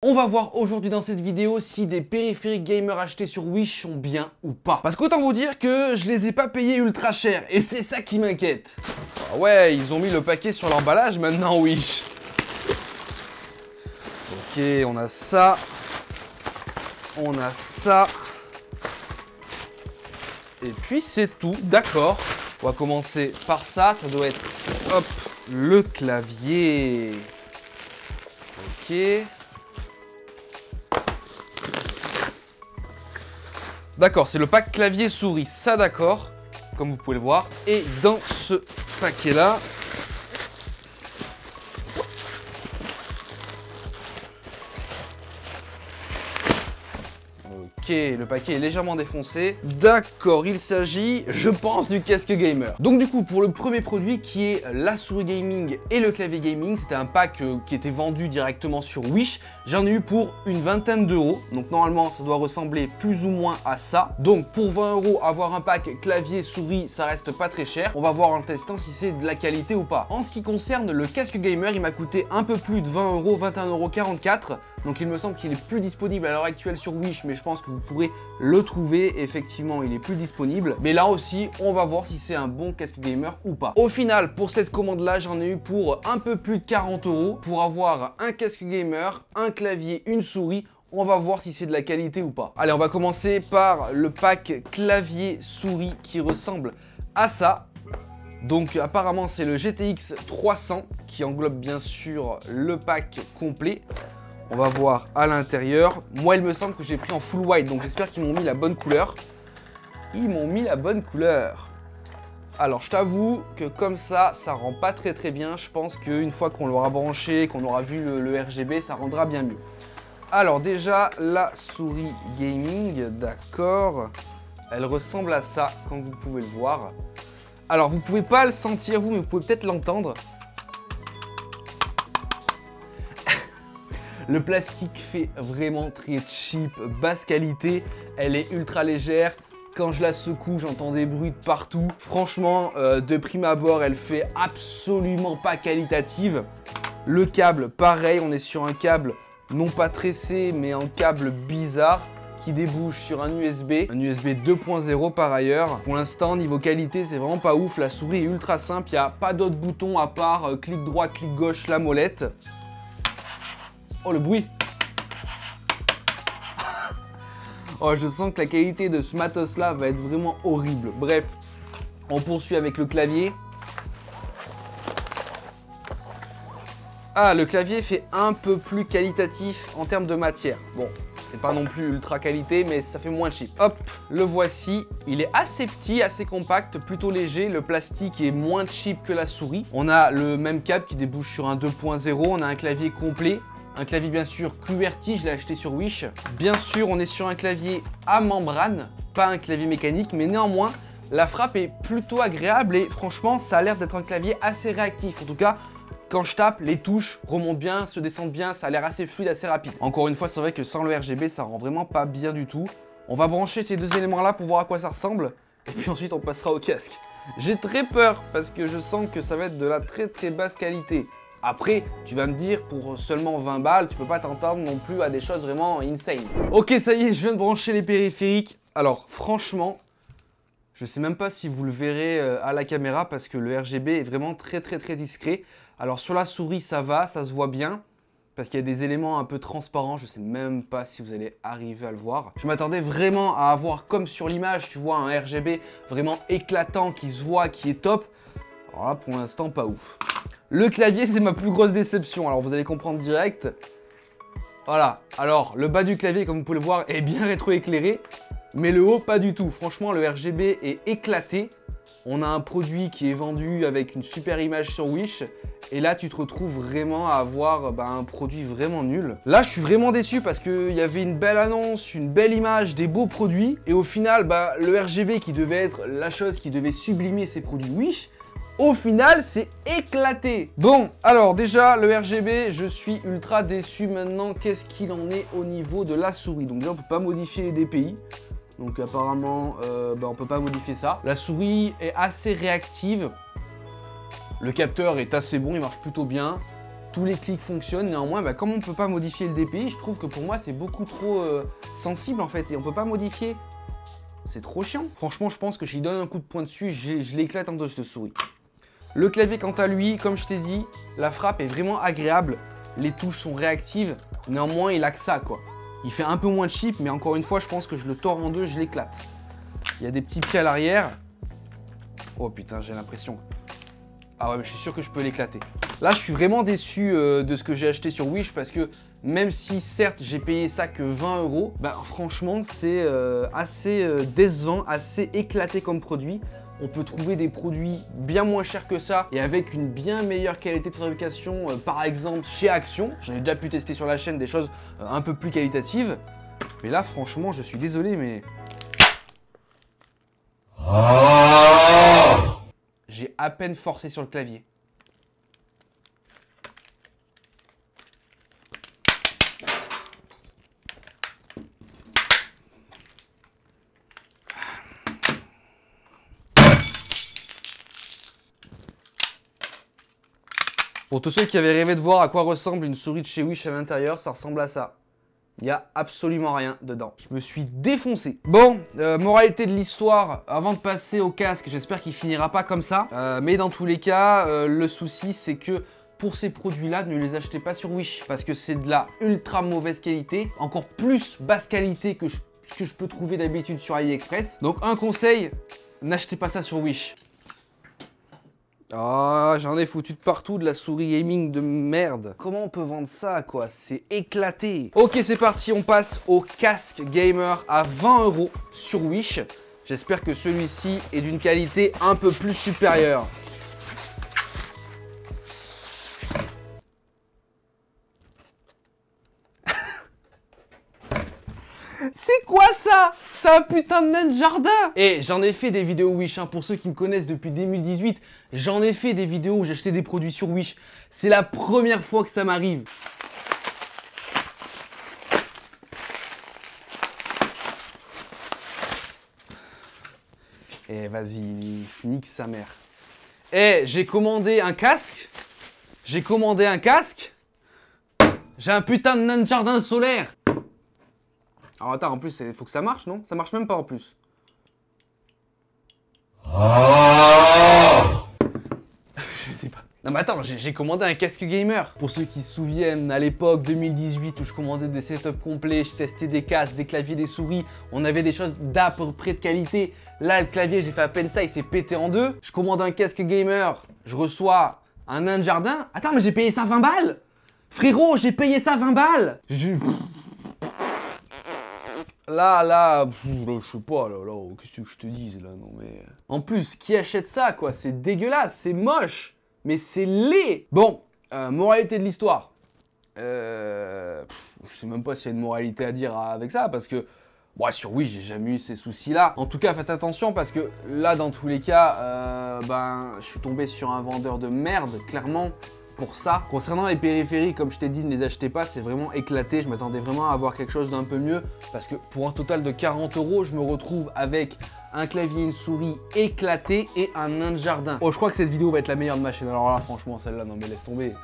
On va voir aujourd'hui dans cette vidéo si des périphériques gamer achetés sur Wish sont bien ou pas. Parce qu'autant vous dire que je les ai pas payés ultra cher et c'est ça qui m'inquiète. Ah ouais, ils ont mis le paquet sur l'emballage maintenant Wish. Ok, on a ça. On a ça. Et puis c'est tout, d'accord. On va commencer par ça, ça doit être, hop, le clavier. Ok. D'accord, c'est le pack clavier souris, ça d'accord, comme vous pouvez le voir. Et dans ce paquet-là, ok, le paquet est légèrement défoncé. D'accord, il s'agit, je pense, du casque gamer. Donc du coup, pour le premier produit qui est la souris gaming et le clavier gaming, c'était un pack qui était vendu directement sur Wish. J'en ai eu pour une vingtaine d'euros. Donc normalement, ça doit ressembler plus ou moins à ça. Donc pour 20 euros, avoir un pack clavier souris, ça reste pas très cher. On va voir en testant si c'est de la qualité ou pas. En ce qui concerne le casque gamer, il m'a coûté un peu plus de 20 euros, 21,44 €. Donc il me semble qu'il est plus disponible à l'heure actuelle sur Wish, mais je pense que vous pourrez le trouver. Effectivement, il est plus disponible. Mais là aussi, on va voir si c'est un bon casque gamer ou pas. Au final, pour cette commande-là, j'en ai eu pour un peu plus de 40 € pour avoir un casque gamer, un clavier, une souris. On va voir si c'est de la qualité ou pas. Allez, on va commencer par le pack clavier souris qui ressemble à ça. Donc apparemment, c'est le GTX 300 qui englobe bien sûr le pack complet. On va voir à l'intérieur. Moi, il me semble que j'ai pris en full white, donc j'espère qu'ils m'ont mis la bonne couleur. Ils m'ont mis la bonne couleur. Alors, je t'avoue que comme ça rend pas très bien. Je pense qu'une fois qu'on l'aura branché, qu'on aura vu le RGB, ça rendra bien mieux. Alors déjà, la souris gaming, d'accord. Elle ressemble à ça, comme vous pouvez le voir. Alors, vous pouvez pas le sentir, vous, mais vous pouvez peut-être l'entendre. Le plastique fait vraiment très cheap, basse qualité, elle est ultra légère. Quand je la secoue, j'entends des bruits de partout. Franchement, de prime abord, elle fait absolument pas qualitative. Le câble, pareil, on est sur un câble non pas tressé, mais un câble bizarre qui débouche sur un USB 2.0 par ailleurs. Pour l'instant, niveau qualité, c'est vraiment pas ouf. La souris est ultra simple, il n'y a pas d'autres boutons à part clic droit, clic gauche, la molette. Oh, le bruit. Oh, je sens que la qualité de ce matos-là va être vraiment horrible. Bref, on poursuit avec le clavier. Ah, le clavier fait un peu plus qualitatif en termes de matière. Bon, c'est pas non plus ultra qualité, mais ça fait moins cheap. Hop, le voici. Il est assez petit, assez compact, plutôt léger. Le plastique est moins cheap que la souris. On a le même câble qui débouche sur un 2.0. On a un clavier complet. Un clavier bien sûr QWERTY, je l'ai acheté sur Wish. Bien sûr, on est sur un clavier à membrane, pas un clavier mécanique, mais néanmoins, la frappe est plutôt agréable et franchement, ça a l'air d'être un clavier assez réactif. En tout cas, quand je tape, les touches remontent bien, se descendent bien, ça a l'air assez fluide, assez rapide. Encore une fois, c'est vrai que sans le RGB, ça rend vraiment pas bien du tout. On va brancher ces deux éléments-là pour voir à quoi ça ressemble. Et puis ensuite, on passera au casque. J'ai très peur parce que je sens que ça va être de la très basse qualité. Après, tu vas me dire, pour seulement 20 balles, tu peux pas t'entendre non plus à des choses vraiment insane. Ok, ça y est, je viens de brancher les périphériques. Alors, franchement, je sais même pas si vous le verrez à la caméra parce que le RGB est vraiment très discret. Alors, sur la souris, ça va, ça se voit bien. Parce qu'il y a des éléments un peu transparents, je sais même pas si vous allez arriver à le voir. Je m'attendais vraiment à avoir, comme sur l'image, tu vois, un RGB vraiment éclatant qui se voit, qui est top. Alors là, pour l'instant, pas ouf. Le clavier, c'est ma plus grosse déception. Alors, vous allez comprendre direct. Voilà. Alors, le bas du clavier, comme vous pouvez le voir, est bien rétroéclairé. Mais le haut, pas du tout. Franchement, le RGB est éclaté. On a un produit qui est vendu avec une super image sur Wish. Et là, tu te retrouves vraiment à avoir un produit vraiment nul. Là, je suis vraiment déçu parce qu'il y avait une belle annonce, une belle image, des beaux produits. Et au final, le RGB qui devait être la chose qui devait sublimer ces produits Wish, au final, c'est éclaté. Bon, alors déjà, le RGB, je suis ultra déçu maintenant. Qu'est-ce qu'il en est au niveau de la souris? Donc déjà, on ne peut pas modifier les DPI. Donc apparemment, on ne peut pas modifier ça. La souris est assez réactive. Le capteur est assez bon, il marche plutôt bien. tous les clics fonctionnent. Néanmoins, bah, comme on ne peut pas modifier le DPI, je trouve que pour moi, c'est beaucoup trop sensible en fait. Et on ne peut pas modifier. C'est trop chiant. Franchement, je pense que j'y donne un coup de poing dessus, je l'éclate en deux cette souris. Le clavier, quant à lui, comme je t'ai dit, la frappe est vraiment agréable. Les touches sont réactives. Néanmoins, il a que ça, quoi. Il fait un peu moins cheap, mais encore une fois, je pense que je le tords en deux, je l'éclate. Il y a des petits pieds à l'arrière. Oh putain, j'ai l'impression. Ah ouais, mais je suis sûr que je peux l'éclater. Là, je suis vraiment déçu de ce que j'ai acheté sur Wish parce que même si, certes, j'ai payé ça que 20 €, bah franchement, c'est assez décevant, assez éclaté comme produit. On peut trouver des produits bien moins chers que ça et avec une bien meilleure qualité de fabrication, par exemple chez Action. J'en ai déjà pu tester sur la chaîne des choses un peu plus qualitatives. Mais là, franchement, je suis désolé, mais... J'ai à peine forcé sur le clavier. Pour tous ceux qui avaient rêvé de voir à quoi ressemble une souris de chez Wish à l'intérieur, ça ressemble à ça. Il n'y a absolument rien dedans. Je me suis défoncé. Bon, moralité de l'histoire, avant de passer au casque, j'espère qu'il finira pas comme ça. Mais dans tous les cas, le souci, c'est que pour ces produits-là, ne les achetez pas sur Wish. Parce que c'est de la ultra mauvaise qualité, encore plus basse qualité que ce que je peux trouver d'habitude sur AliExpress. Donc un conseil, n'achetez pas ça sur Wish. Ah, j'en ai foutu de partout de la souris gaming de merde. Comment on peut vendre ça, quoi? C'est éclaté. Ok, c'est parti, on passe au casque gamer à 20 € sur Wish. J'espère que celui-ci est d'une qualité un peu plus supérieure. C'est quoi ça? C'est un putain de nain de jardin. Et j'en ai fait des vidéos Wish, hein. Pour ceux qui me connaissent depuis 2018, j'en ai fait des vidéos où j'achetais des produits sur Wish. C'est la première fois que ça m'arrive. Eh vas-y, nique sa mère. Eh, j'ai commandé un casque. J'ai un putain de nain de jardin solaire. Alors attends, en plus, il faut que ça marche, non? Ça marche même pas en plus. Je sais pas. Non mais attends, j'ai commandé un casque gamer. Pour ceux qui se souviennent, à l'époque 2018 où je commandais des setups complets, je testais des casques, des claviers, des souris, on avait des choses d'à peu près de qualité. Là, le clavier, j'ai fait à peine ça, il s'est pété en deux. Je commande un casque gamer, je reçois un nain de jardin. Attends, mais j'ai payé ça 20 balles. Frérot, j'ai payé ça 20 balles. Là, je sais pas, là, qu'est-ce que je te dise, là, non mais... En plus, qui achète ça, quoi? C'est dégueulasse, c'est moche, mais c'est laid. Bon, moralité de l'histoire. Je sais même pas s'il y a une moralité à dire avec ça, parce que... Bon, sur oui, j'ai jamais eu ces soucis-là. En tout cas, faites attention, parce que là, dans tous les cas, je suis tombé sur un vendeur de merde, clairement. Pour ça. Concernant les périphériques, comme je t'ai dit, ne les achetez pas, c'est vraiment éclaté. Je m'attendais vraiment à avoir quelque chose d'un peu mieux parce que pour un total de 40 €, je me retrouve avec un clavier, une souris éclaté et un nain de jardin. Oh, je crois que cette vidéo va être la meilleure de ma chaîne. Alors là, franchement, celle-là, non mais laisse tomber.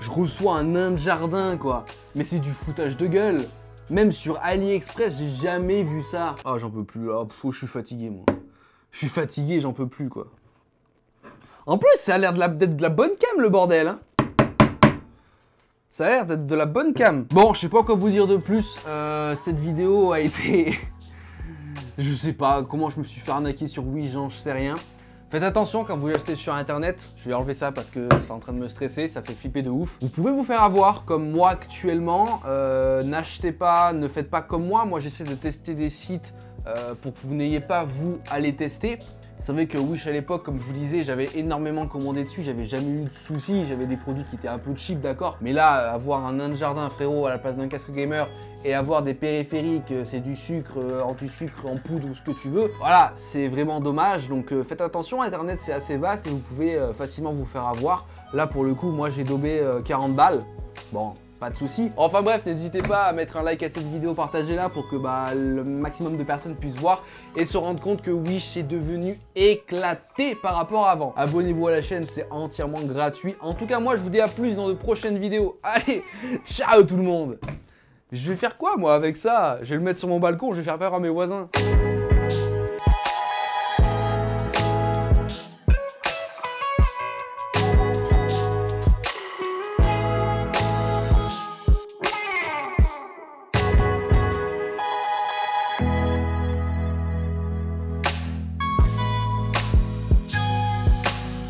Je reçois un nain de jardin, quoi. Mais c'est du foutage de gueule. Même sur AliExpress, j'ai jamais vu ça. Ah, j'en peux plus. Ah, je suis fatigué, moi. Je suis fatigué, j'en peux plus, quoi. En plus, ça a l'air d'être de la bonne cam, le bordel, hein. Ça a l'air d'être de la bonne cam. Bon, je sais pas quoi vous dire de plus. Cette vidéo a été... je sais pas comment je me suis fait arnaquer sur Wish, je sais rien. Faites attention quand vous achetez sur internet. Je vais enlever ça parce que c'est en train de me stresser, ça fait flipper de ouf. Vous pouvez vous faire avoir comme moi actuellement. N'achetez pas, ne faites pas comme moi. Moi, j'essaie de tester des sites pour que vous n'ayez pas, vous, à les tester. Vous savez que Wish à l'époque, comme je vous disais, j'avais énormément commandé dessus, j'avais jamais eu de soucis, j'avais des produits qui étaient un peu cheap, d'accord. Mais là, avoir un nain de jardin, frérot, à la place d'un casque gamer et avoir des périphériques, c'est du sucre, anti-sucre, en poudre ou ce que tu veux, voilà, c'est vraiment dommage. Donc faites attention, internet c'est assez vaste et vous pouvez facilement vous faire avoir. Là pour le coup, moi j'ai daubé 40 balles. Bon, pas de souci. Enfin bref, n'hésitez pas à mettre un like à cette vidéo, partagez-la pour que le maximum de personnes puissent voir et se rendre compte que Wish est devenu éclaté par rapport à avant. Abonnez-vous à la chaîne, c'est entièrement gratuit. En tout cas, moi, je vous dis à plus dans de prochaines vidéos. Allez, ciao tout le monde! Je vais faire quoi, moi, avec ça? Je vais le mettre sur mon balcon, je vais faire peur à mes voisins.